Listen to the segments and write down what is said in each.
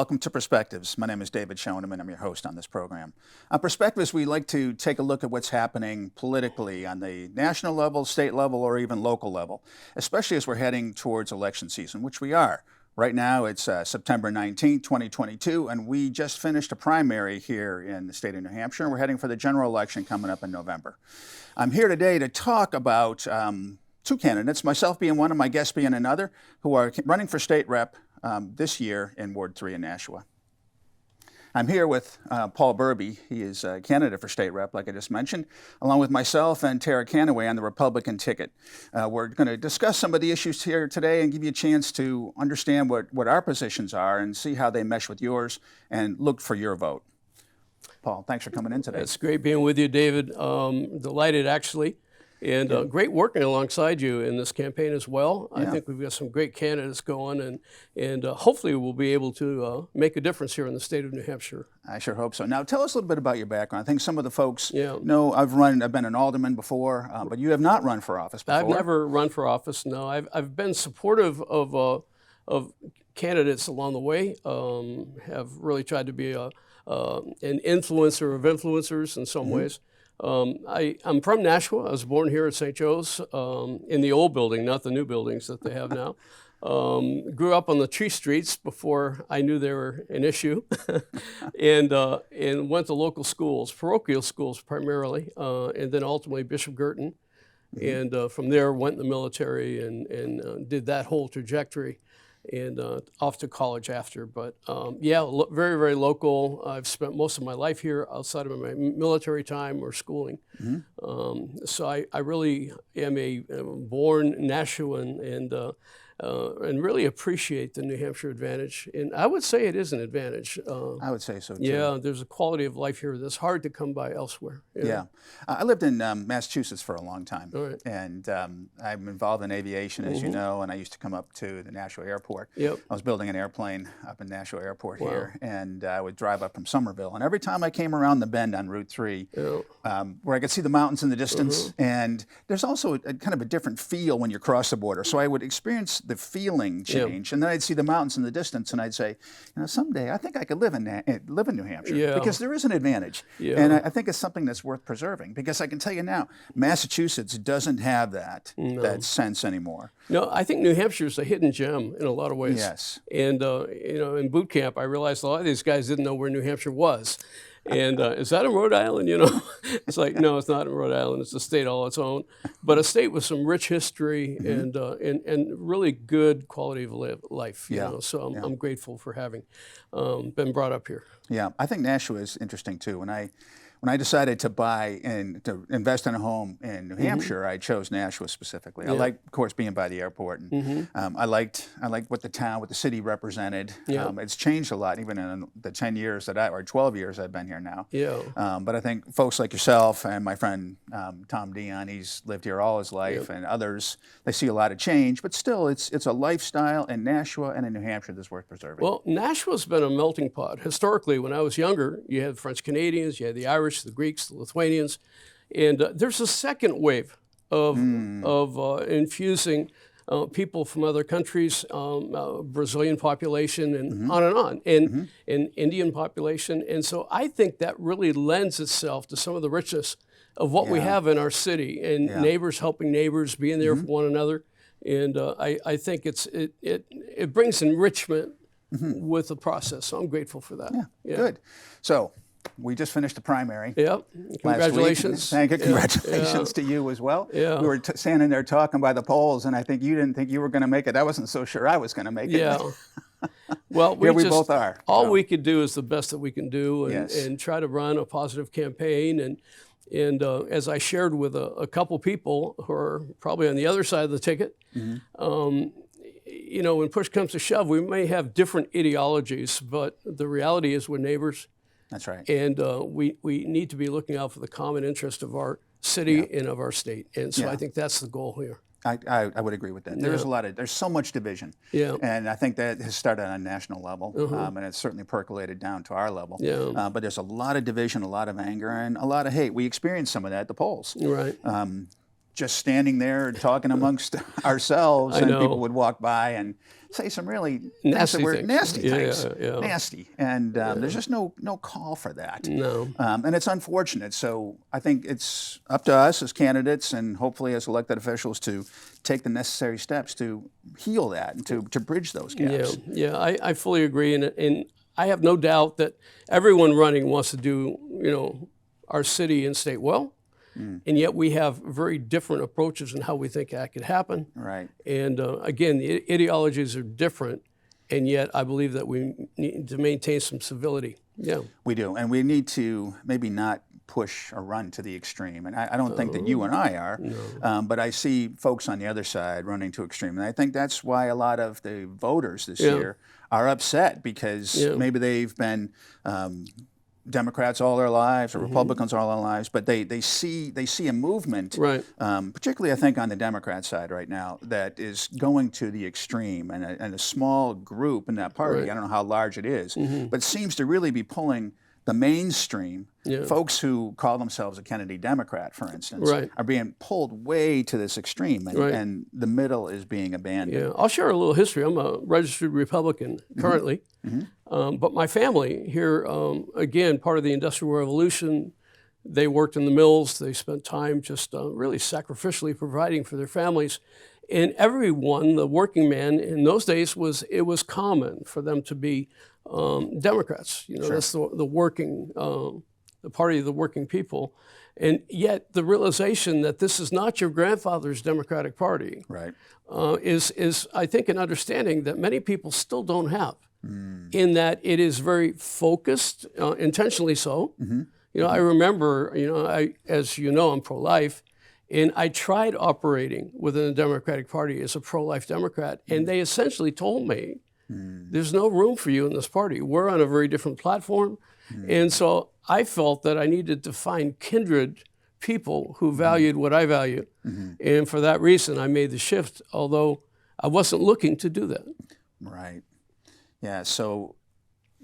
welcome to Perspectives. My name is David Schoneman. I'm your host on this program. On Perspectives, we like to take a look at what's happening politically on the national level, state level, or even local level, especially as we're heading towards election season, which we are. Right now, it's September 19th, 2022, and we just finished a primary here in the state of New Hampshire, and we're heading for the general election coming up in November. I'm here today to talk about two candidates, myself being one and my guest being another, who are running for state rep this year in Ward 3 in Nashua. I'm here with Paul Berube. He is a candidate for state rep, like I just mentioned, along with myself and Tara Canaway on the Republican ticket. We're going to discuss some of the issues here today and give you a chance to understand what our positions are and see how they mesh with yours and look for your vote. Paul, thanks for coming in today. It's great being with you, David. Delighted, actually. And great working alongside you in this campaign as well. I think we've got some great candidates going, and hopefully we'll be able to make a difference here in the state of New Hampshire. I sure hope so. Now, tell us a little bit about your background. I think some of the folks know I've been an alderman before, but you have not run for office before. I've never run for office, no. I've been supportive of candidates along the way, have really tried to be an influencer of influencers in some ways. I'm from Nashua. I was born here at St. Joe's in the old building, not the new buildings that they have now. Grew up on the tree streets before I knew they were an issue, and went to local schools, parochial schools primarily, and then ultimately Bishop Girton. And from there went in the military and did that whole trajectory. And off to college after. But very, very local. I've spent most of my life here outside of my military time or schooling. So I really am a born Nashuan and really appreciate the New Hampshire advantage. And I would say it is an advantage. I would say so too. Yeah, there's a quality of life here that's hard to come by elsewhere. Yeah. I lived in Massachusetts for a long time. All right. And I'm involved in aviation, as you know, and I used to come up to the Nashua Airport. Yep. I was building an airplane up in Nashua Airport here, and I would drive up from Somerville. And every time I came around the bend on Route 3, where I could see the mountains in the distance, and there's also a kind of a different feel when you cross the border. So I would experience the feeling change, and then I'd see the mountains in the distance, and I'd say, someday I think I could live in New Hampshire, because there is an advantage, and I think it's something that's worth preserving. Because I can tell you now, Massachusetts doesn't have that sense anymore. No, I think New Hampshire is a hidden gem in a lot of ways. Yes, and in boot camp, I realized a lot of these guys didn't know where New Hampshire was. And is that in Rhode Island? It's like, no, it's not in Rhode Island. It's a state all its own, but a state with some rich history and really good quality of life. So I'm grateful for having been brought up here. Yeah, I think Nashua is interesting too. When I decided to buy and to invest in a home in New Hampshire, I chose Nashua specifically. I like, of course, being by the airport, and I liked what what the city represented. It's changed a lot, even in the 10 years or 12 years I've been here now. But I think folks like yourself and my friend Tom Dion, he's lived here all his life, and others, they see a lot of change, but still, it's a lifestyle in Nashua and in New Hampshire that's worth preserving. Well, Nashua's been a melting pot. Historically, when I was younger, you had French Canadians, you had the Irish, the Greeks, the Lithuanians, and there's a second wave of infusing people from other countries, Brazilian population, and on, and Indian population. And so I think that really lends itself to some of the richness of what we have in our city, and neighbors helping neighbors, being there for one another. And I think it brings enrichment with the process. So I'm grateful for that. Yeah. Good. So we just finished the primary. Yep. Congratulations. Thank you. Congratulations to you as well. Yeah. We were standing there talking by the polls, and I think you didn't think you were going to make it. I wasn't so sure I was going to make it. Yeah. Well, we both are. All we could do is the best that we can do, and try to run a positive campaign. And as I shared with a couple people who are probably on the other side of the ticket, when push comes to shove, we may have different ideologies, but the reality is we're neighbors. That's right. And we need to be looking out for the common interest of our city and of our state. And so I think that's the goal here. I would agree with that. There's so much division. And I think that has started on a national level, and it's certainly percolated down to our level. But there's a lot of division, a lot of anger, and a lot of hate. We experienced some of that at the polls. Right. just standing there and talking amongst ourselves, I and know. people would walk by and say some really Nasty things. nasty things, Yeah. nasty, and there's just no call for that. No. And it's unfortunate. So I think it's up to us as candidates and hopefully as elected officials to take the necessary steps to heal that and to bridge those gaps. Yeah, I fully agree, and I have no doubt that everyone running wants to do, our city and state well, and yet we have very different approaches in how we think that could happen. Right. And again, the ideologies are different, and yet I believe that we need to maintain some civility. Yeah. We do, and we need to maybe not push or run to the extreme. And I don't think that you and I are, but I see folks on the other side running to extreme. And I think that's why a lot of the voters this year are upset, because maybe they've been Democrats all their lives or Republicans all their lives, but they see a movement, Right. Particularly I think on the Democrat side right now, that is going to the extreme, and a small group in that party, Right. I don't know how large it is, but seems to really be pulling the mainstream. Folks who call themselves a Kennedy Democrat, for instance, Right. are being pulled way to this extreme, and, Right. and the middle is being abandoned. Yeah, I'll share a little history. I'm a registered Republican currently, but my family here, again, part of the Industrial Revolution, they worked in the mills. They spent time just really sacrificially providing for their families. And everyone, the working man in those days, it was common for them to be Democrats. That's the working, the party of the working people. And yet the realization that this is not your grandfather's Democratic Party, Right. is I think an understanding that many people still don't have, in that it is very focused, intentionally so. I remember, as you know, I'm pro-life, and I tried operating within the Democratic Party as a pro-life Democrat, and they essentially told me, there's no room for you in this party. We're on a very different platform. And so I felt that I needed to find kindred people who valued what I value. And for that reason, I made the shift, although I wasn't looking to do that. Right. Yeah. So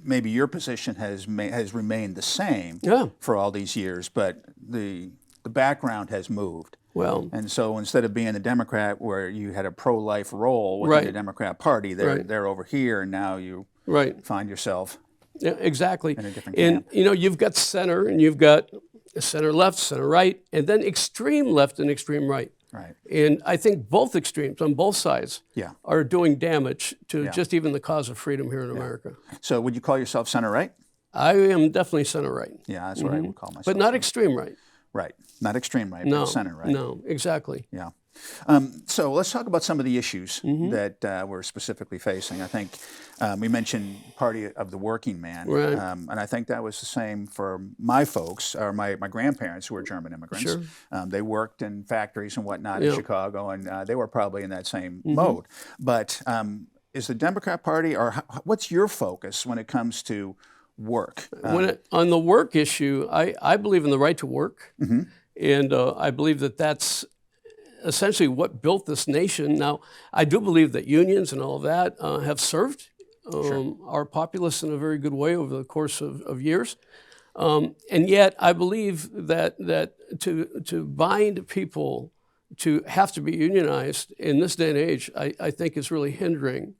maybe your position has remained the same for all these years, but the background has moved. Well, And so instead of being a Democrat where you had a pro-life role within the Democrat Party, they're over here, and now you find yourself exactly. in a different And camp. you've got center, and you've got center left, center right, and then extreme left and extreme right. Right. And I think both extremes on both sides are doing damage to just even the cause of freedom here in America. So would you call yourself center right? I am definitely center right. Yeah, that's what I would call myself. But not extreme right. Right. Not extreme right, No, but center right. No, exactly. Yeah. So let's talk about some of the issues that we're specifically facing. I think we mentioned party of the working man, Right. and I think that was the same for my folks, or my grandparents who were German immigrants. Sure. They worked in factories and whatnot in Chicago, and they were probably in that same mode. But is the Democrat Party, or what's your focus when it comes to work? On the work issue, I believe in the right to work, and I believe that that's essentially what built this nation. Now, I do believe that unions and all of that have served our populace in a very good way over the course of years. And yet, I believe that to bind people to have to be unionized in this day and age, I think is really hindering,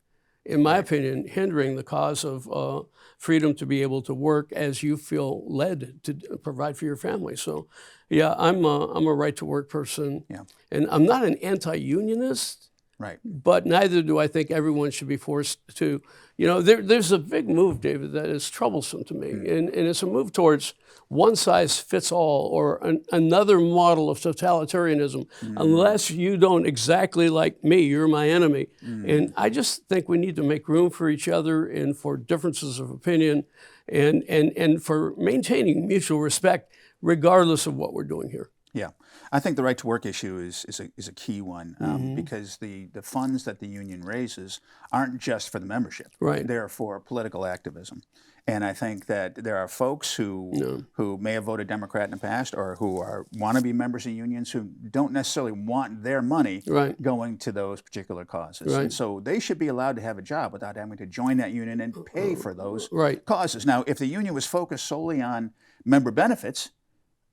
in my opinion, hindering the cause of freedom to be able to work as you feel led to provide for your family. So, yeah, I'm a right to work person, and I'm not an anti-unionist. Right. But neither do I think everyone should be forced to. There's a big move, David, that is troublesome to me, and it's a move towards one size fits all, or another model of totalitarianism. Unless you don't exactly like me, you're my enemy. And I just think we need to make room for each other and for differences of opinion, and for maintaining mutual respect, regardless of what we're doing here. Yeah, I think the right to work issue is a key one, because the funds that the union raises aren't just for the membership. Right. They're for political activism. And I think that there are folks who may have voted Democrat in the past, or who want to be members of unions, who don't necessarily want their money going to those particular causes. Right. And so they should be allowed to have a job without having to join that union and pay for those Right. causes. Now, if the union was focused solely on member benefits,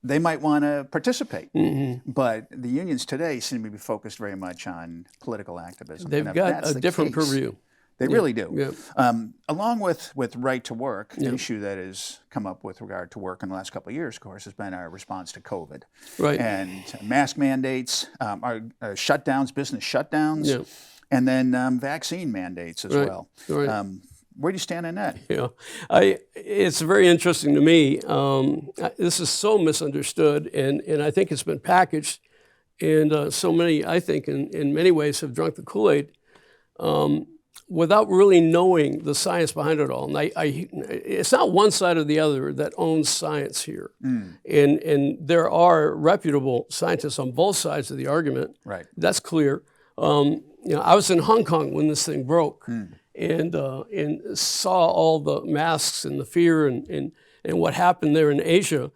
they might want to participate. But the unions today seem to be focused very much on political activism. They've And if got that's a the different case, purview. They really do. Yeah. Along with right to work, the issue that has come up with regard to work in the last couple of years, of course, has been our response to COVID. Right. And mask mandates, our shutdowns, business shutdowns, Yeah. and then vaccine mandates as well. Right. Where do you stand on that? Yeah, it's very interesting to me. This is so misunderstood, and I think it's been packaged, and so many, I think, in many ways, have drunk the Kool-Aid without really knowing the science behind it all. And it's not one side or the other that owns science here, and there are reputable scientists on both sides of the argument. Right. That's clear. I was in Hong Kong when this thing broke. And saw all the masks and the fear and what happened there in Asia.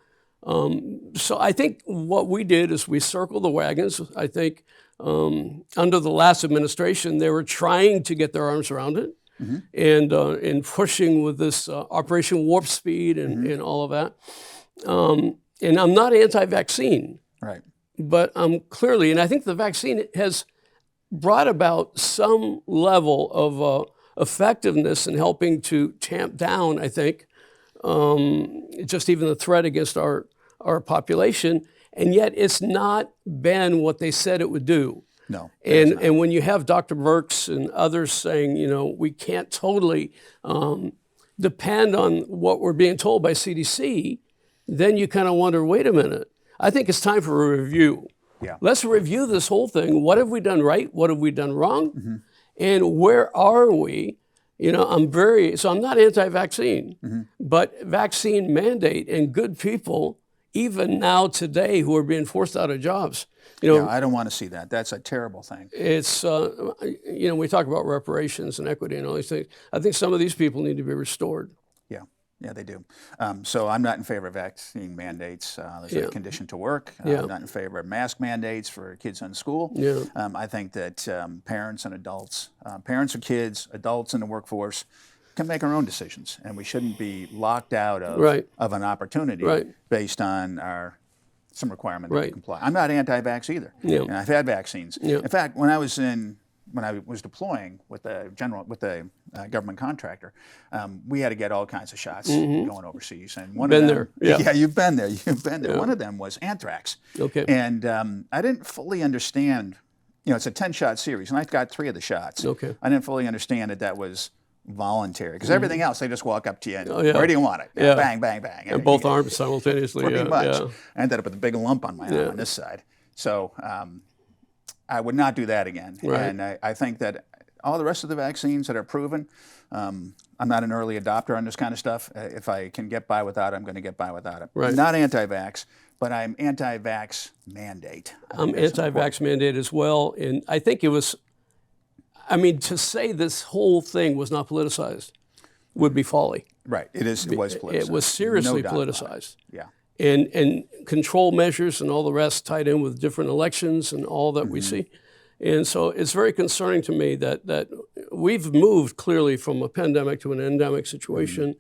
So I think what we did is we circled the wagons. I think under the last administration, they were trying to get their arms around it and pushing with this Operation Warp Speed and all of that. And I'm not anti-vaccine, Right. but I'm clearly, and I think the vaccine has brought about some level of effectiveness in helping to tamp down, I think, just even the threat against our population, and yet it's not been what they said it would do. No. And when you have Dr. Birx and others saying, we can't totally depend on what we're being told by CDC, then you kind of wonder, wait a minute, I think it's time for a review. Yeah. Let's review this whole thing. What have we done right? What have we done wrong? And where are we? I'm not anti-vaccine, but vaccine mandate and good people, even now today, who are being forced out of jobs. I don't want to see that. That's a terrible thing. It's, we talk about reparations and equity and all these things. I think some of these people need to be restored. Yeah, they do. So I'm not in favor of vaccine mandates. There's a condition to work. I'm not in favor of mask mandates for kids in school. I think that parents and adults, parents of kids, adults in the workforce, can make our own decisions, and we shouldn't be locked out of an opportunity based on some requirement to comply. I'm not anti-vax either, and I've had vaccines. In fact, when I was deploying with the government contractor, we had to get all kinds of shots going overseas. And one of them, you've been there. Yeah. One of them was anthrax. Okay. And I didn't fully understand. It's a 10-shot series, and I got 3 of the shots. Okay. I didn't fully understand that was voluntary, because everything else, they just walk up to you and where do you want it? Bang, bang, bang. And both arms simultaneously. Pretty much. I ended up with a big lump on my arm on this side. So I would not do that again. Right. And I think that all the rest of the vaccines that are proven, I'm not an early adopter on this kind of stuff. If I can get by without it, I'm going to get by without it. Right. I'm not anti-vax, but I'm anti-vax mandate. I'm anti-vax mandate as well. And I think it was, to say this whole thing was not politicized would be folly. Right. It was politicized. It was seriously No doubt politicized. Yeah. And control measures and all the rest tied in with different elections and all that we see. And so it's very concerning to me that we've moved clearly from a pandemic to an endemic situation,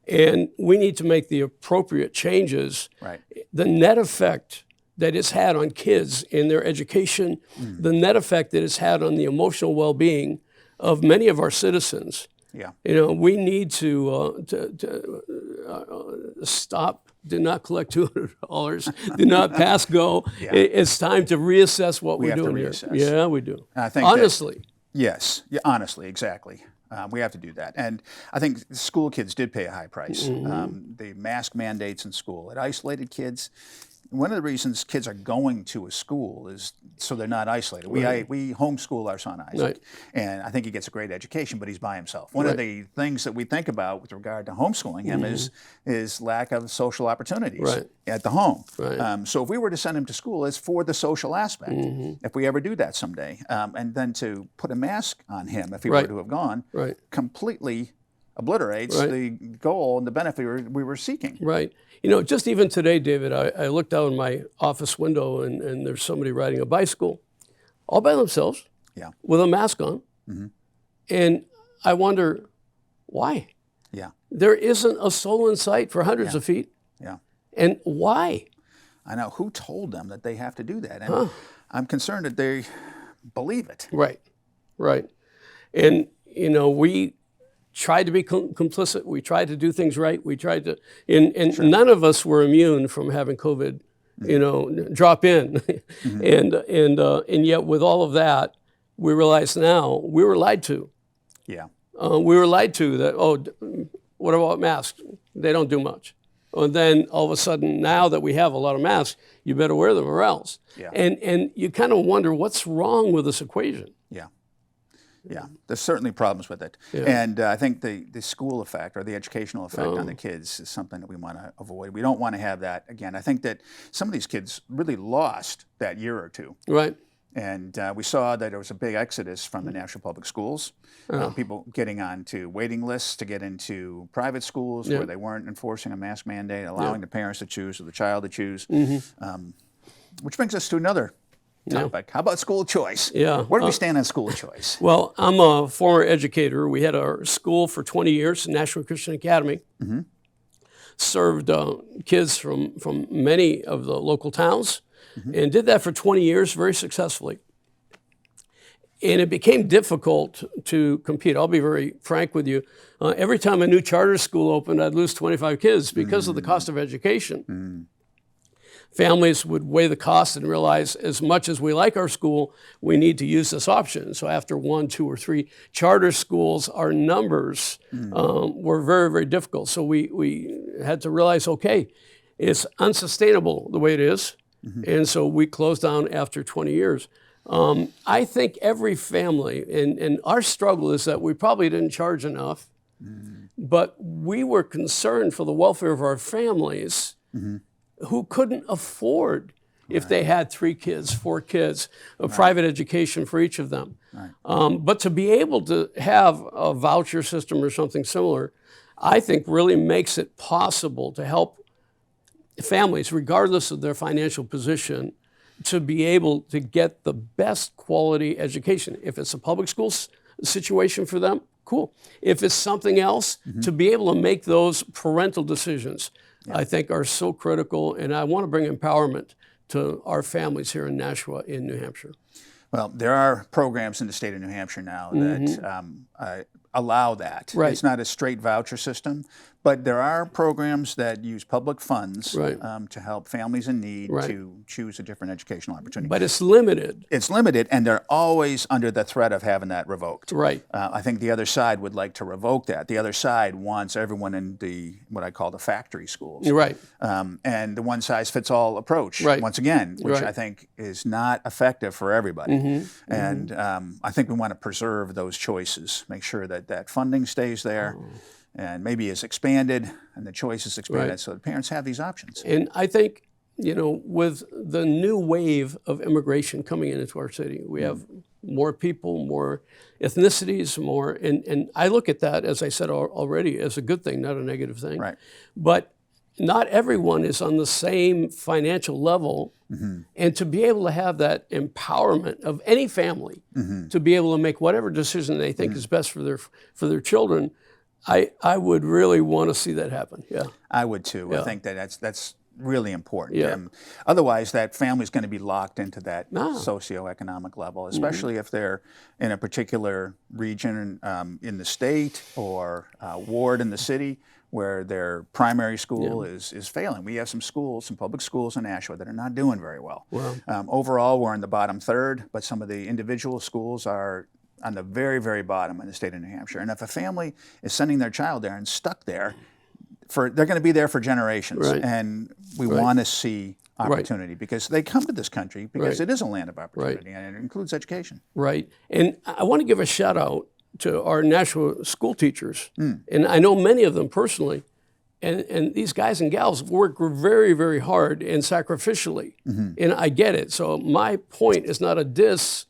and we need to make the appropriate changes. Right. The net effect that it's had on kids in their education, the net effect that it's had on the emotional well-being of many of our citizens. Yeah. We need to stop. Do not collect $200. Do not pass go. Yeah. It's time to reassess what We we're have to doing here. reassess. Yeah, we do. I think honestly. Yes. Yeah, honestly, exactly. We have to do that. And I think school kids did pay a high price. The mask mandates in school, it isolated kids. One of the reasons kids are going to a school is so they're not isolated. We homeschool our son Isaac, and I think he gets a great education, but he's by himself. One of the things that we think about with regard to homeschooling him is lack of social opportunities at the home. Right. So if we were to send him to school, it's for the social aspect. If we ever do that someday, and then to put a mask on him if he were to have gone, completely obliterates the goal and the benefit we were seeking. Right. Just even today, David, I looked out in my office window and there's somebody riding a bicycle all by themselves with a mask on. And I wonder, why? Yeah. There isn't a soul in sight for hundreds of feet. Yeah. And why? I know. Who told them that they have to do that? And I'm concerned that they believe it. Right, right. And, we tried to be complicit. We tried to do things right. We tried to, and none of us were immune from having COVID, drop in. And yet with all of that, we realize now we were lied to. Yeah. We were lied to that, what about masks? They don't do much. And then all of a sudden, now that we have a lot of masks, you better wear them or else. Yeah. And you kind of wonder what's wrong with this equation. Yeah. Yeah, there's certainly problems with it. Yeah. And I think the school effect or the educational effect on the kids is something that we want to avoid. We don't want to have that again. I think that some of these kids really lost that year or two. Right. And we saw that there was a big exodus from the national public schools, people getting onto waiting lists to get into private schools where they weren't enforcing a mask mandate, allowing the parents to choose or the child to choose. Which brings us to another topic. How about school choice? Yeah. Where do we stand on school choice? Well, I'm a former educator. We had our school for 20 years, National Christian Academy. Served kids from many of the local towns and did that for 20 years very successfully. And it became difficult to compete. I'll be very frank with you. Every time a new charter school opened, I'd lose 25 kids because of the cost of education. Families would weigh the cost and realize as much as we like our school, we need to use this option. So after 1, 2, or 3 charter schools, our numbers were very, very difficult. So we had to realize, okay, it's unsustainable the way it is. And so we closed down after 20 years. I think every family, and our struggle is that we probably didn't charge enough, but we were concerned for the welfare of our families who couldn't afford, if they had 3 kids, 4 kids, a private education for each of them. But to be able to have a voucher system or something similar, I think really makes it possible to help families, regardless of their financial position, to be able to get the best quality education. If it's a public school situation for them, cool. If it's something else, to be able to make those parental decisions, I think are so critical, and I want to bring empowerment to our families here in Nashua, in New Hampshire. Well, there are programs in the state of New Hampshire now that allow that. Right. It's not a straight voucher system, but there are programs that use public funds to help families in need to choose a different educational opportunity. But it's limited. It's limited, and they're always under the threat of having that revoked. Right. I think the other side would like to revoke that. The other side wants everyone in the what I call the factory schools. Right. And the one-size-fits-all approach, once again, which I think is not effective for everybody. And I think we want to preserve those choices, make sure that that funding stays there. And maybe is expanded and the choice is expanded so the parents have these options. And I think, with the new wave of immigration coming into our city, we have more people, more ethnicities, more, and I look at that, as I said already, as a good thing, not a negative thing. Right. But not everyone is on the same financial level, and to be able to have that empowerment of any family to be able to make whatever decision they think is best for their children, I would really want to see that happen. Yeah, I would too. Yeah. I think that's really important. Yeah. Otherwise, that family's going to be locked into that socioeconomic level, especially if they're in a particular region in the state or ward in the city where their primary school is failing. We have some schools, some public schools in Nashua that are not doing very well. Wow. Overall, we're in the bottom third, but some of the individual schools are on the very, very bottom in the state of New Hampshire. And if a family is sending their child there and stuck there, they're going to be there for generations. Right. And we want to see opportunity because they come to this country because it is a land of opportunity and it includes education. Right. And I want to give a shout out to our Nashua school teachers. And I know many of them personally. And these guys and gals work very, very hard and sacrificially. And I get it. So my point is not a diss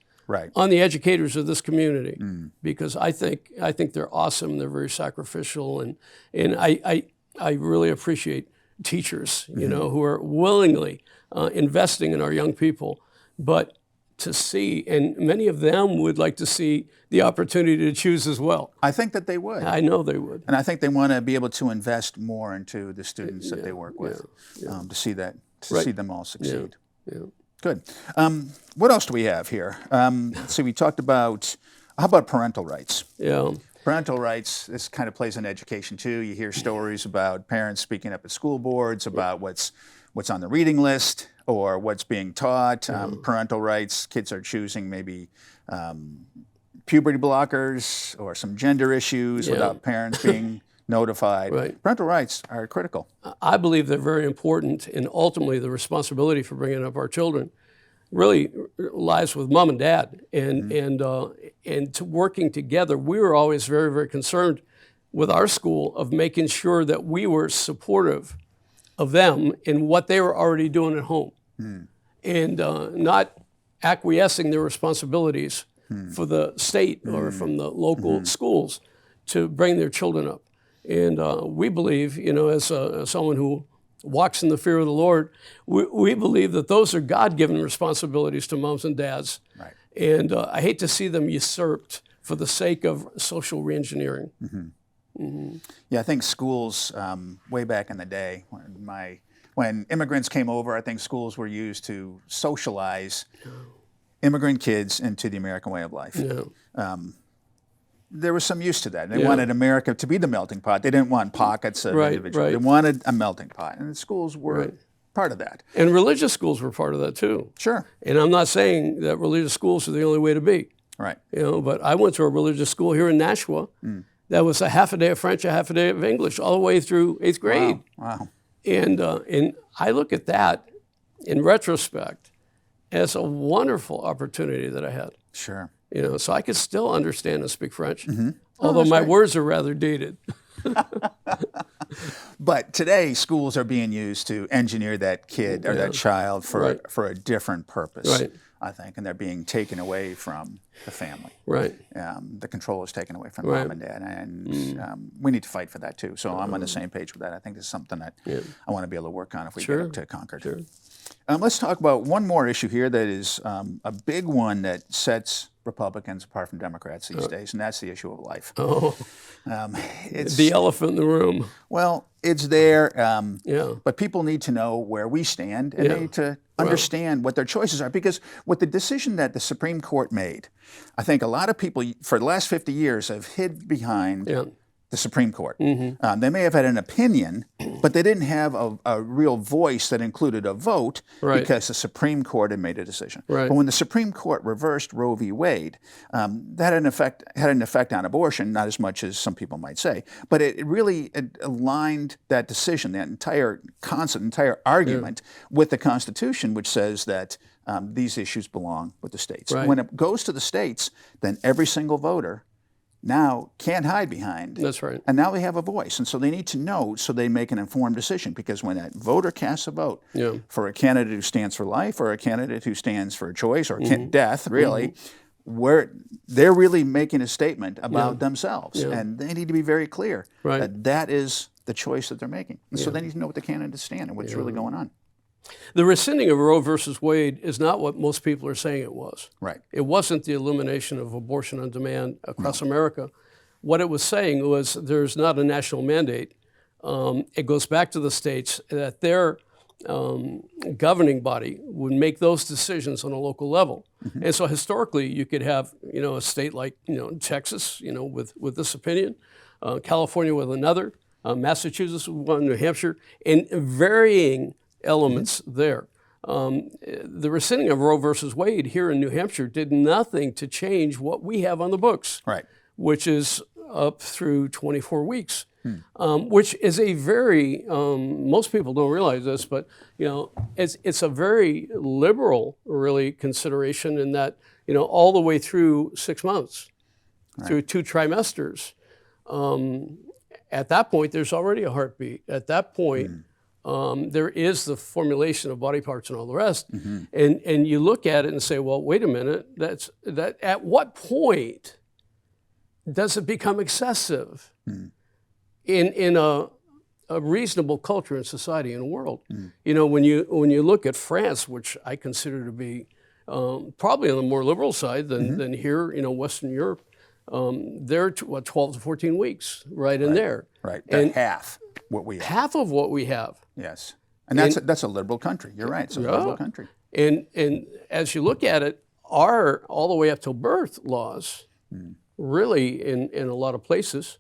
on the educators of this community, because I think they're awesome. They're very sacrificial, and I really appreciate teachers, who are willingly investing in our young people. But to see, and many of them would like to see the opportunity to choose as well. I think that they would. I know they would. And I think they want to be able to invest more into the students that they work with, to see that to Right. see them all succeed. Yeah. Good. What else do we have here? Let's see, we talked about, how about parental rights? Yeah. Parental rights, this kind of plays in education too. You hear stories about parents speaking up at school boards about what's on the reading list or what's being taught. Parental rights, kids are choosing maybe puberty blockers or some gender issues without parents being notified. Right. Parental rights are critical. I believe they're very important, and ultimately the responsibility for bringing up our children really lies with mom and dad, and to working together. We were always very, very concerned with our school of making sure that we were supportive of them in what they were already doing at home, and not acquiescing their responsibilities for the state or from the local schools to bring their children up. And we believe, as someone who walks in the fear of the Lord, we believe that those are God-given responsibilities to moms and dads. Right. And I hate to see them usurped for the sake of social reengineering. Yeah, I think schools, way back in the day, when immigrants came over, I think schools were used to socialize immigrant kids into the American way of life. Yeah. There was some use to that. They wanted America to be the melting pot. They didn't want pockets of individuals. Right. They wanted a melting pot, and the schools were part of that. And religious schools were part of that too. Sure. And I'm not saying that religious schools are the only way to be. Right. But I went to a religious school here in Nashua that was a half a day of French, a half a day of English, all the way through 8th grade. Wow. And I look at that in retrospect as a wonderful opportunity that I had. Sure. So I could still understand and speak French, although my words are rather dated. But today, schools are being used to engineer that kid or that child for a different purpose, Right. I think, and they're being taken away from the family. Right. The control is taken away from mom and dad, and we need to fight for that too. So I'm on the same page with that. I think this is something that I want to be able to work on if we get up to Concord. Sure. Let's talk about one more issue here that is a big one that sets Republicans apart from Democrats these days, and that's the issue of life. Oh, It's the elephant in the room. Well, it's there, Yeah. but people need to know where we stand, and they need to understand what their choices are. Because with the decision that the Supreme Court made, I think a lot of people for the last 50 years have hid behind the Supreme Court. They may have had an opinion, but they didn't have a real voice that included a vote because the Supreme Court had made a decision. Right. But when the Supreme Court reversed Roe v. Wade, that had an effect on abortion, not as much as some people might say, but it really aligned that decision, that entire argument with the Constitution, which says that these issues belong with the states. Right. When it goes to the states, then every single voter now can't hide behind. That's right. And now they have a voice. And so they need to know so they make an informed decision. Because when that voter casts a vote for a candidate who stands for life or a candidate who stands for choice or death, really, they're really making a statement about themselves. And they need to be very clear that that is the choice that they're making. And so they need to know what the candidates stand and what's really going on. The rescinding of Roe versus Wade is not what most people are saying it was. Right. It wasn't the elimination of abortion on demand across America. What it was saying was there's not a national mandate. It goes back to the states that their governing body would make those decisions on a local level. And so historically, you could have a state like Texas with this opinion, California with another, Massachusetts with one, New Hampshire, and varying elements there. The rescinding of Roe versus Wade here in New Hampshire did nothing to change what we have on the books, which is up through 24 weeks, which is a very, most people don't realize this, but it's a very liberal, really, consideration in that, all the way through 6 months, through 2 trimesters. At that point, there's already a heartbeat. At that point, there is the formulation of body parts and all the rest. And you look at it and say, well, wait a minute, at what point does it become excessive in a reasonable culture and society in the world? When you look at France, which I consider to be probably on the more liberal side than here, Western Europe, they're 12 to 14 weeks, right in there. Right, and half what we have. Half of what we have. Yes. And that's a liberal country. You're right. It's a liberal country. And as you look at it, our all the way up till birth laws, really in a lot of places,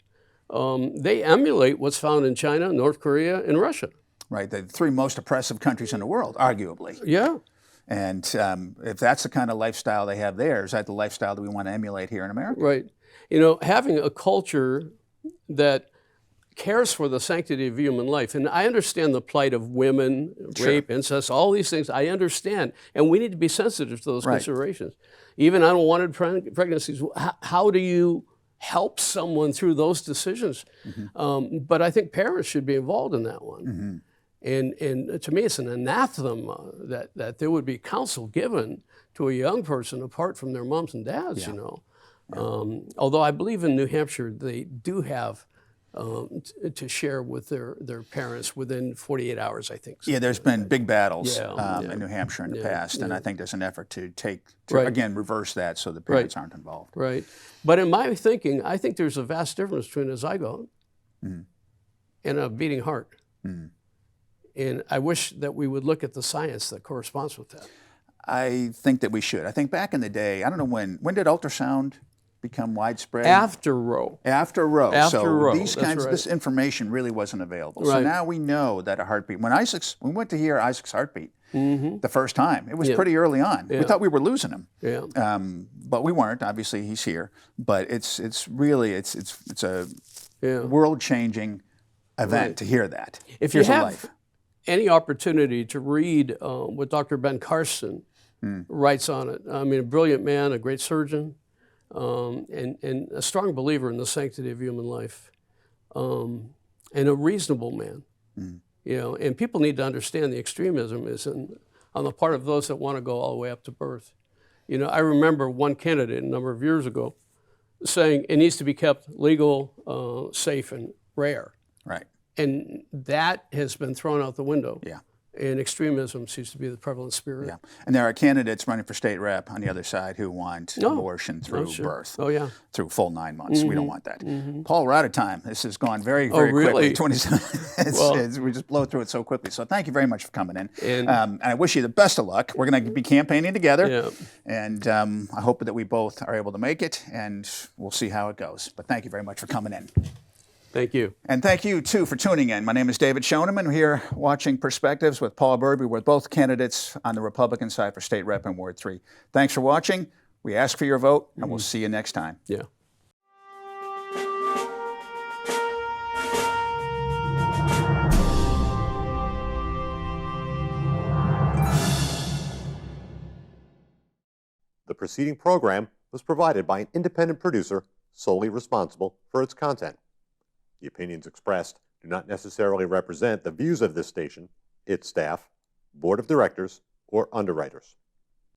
they emulate what's found in China, North Korea, and Russia. Right. The three most oppressive countries in the world, arguably. Yeah. And if that's the kind of lifestyle they have there, is that the lifestyle that we want to emulate here in America? Right. Having a culture that cares for the sanctity of human life. And I understand the plight of women, rape, incest, all these things. I understand. And we need to be sensitive to those considerations. Even unwanted pregnancies, how do you help someone through those decisions? But I think parents should be involved in that one. And to me, it's an anathema that there would be counsel given to a young person apart from their moms and dads, Although I believe in New Hampshire, they do have to share with their parents within 48 hours, I think. Yeah, there's been big battles in New Hampshire in the past, and I think there's an effort to again, reverse that so the parents aren't involved. Right. But in my thinking, I think there's a vast difference between a zygote and a beating heart. And I wish that we would look at the science that corresponds with that. I think that we should. I think back in the day, I don't know when did ultrasound become widespread? After Roe. After Roe. After Roe. These kinds, this information really wasn't available. Right. So now we know that a heartbeat. When we went to hear Isaac's heartbeat the first time, it was pretty early on. We thought we were losing him. But we weren't. Obviously, he's here. But it's really a world-changing event to hear that. If you have any opportunity to read what Dr. Ben Carson writes on it, I mean, a brilliant man, a great surgeon. And a strong believer in the sanctity of human life, and a reasonable man. And people need to understand the extremism is on the part of those that want to go all the way up to birth. I remember one candidate a number of years ago saying it needs to be kept legal, safe, and rare. Right. And that has been thrown out the window. Yeah. And extremism seems to be the prevalent spirit. Yeah, and there are candidates running for state rep on the other side who want abortion through birth. Oh, yeah. Through full 9 months. We don't want that. Paul, we're out of time. This has gone very, very quickly. 27. We just blow through it so quickly. So thank you very much for coming in. And I wish you the best of luck. We're going to be campaigning together. And I hope that we both are able to make it, and we'll see how it goes. But thank you very much for coming in. Thank you. And thank you, too, for tuning in. My name is David Schoneman. We're here watching Perspectives with Paul Berube. We're both candidates on the Republican side for State Rep in Ward 3. Thanks for watching. We ask for your vote, and we'll see you next time. Yeah. The preceding program was provided by an independent producer solely responsible for its content. The opinions expressed do not necessarily represent the views of this station, its staff, board of directors, or underwriters.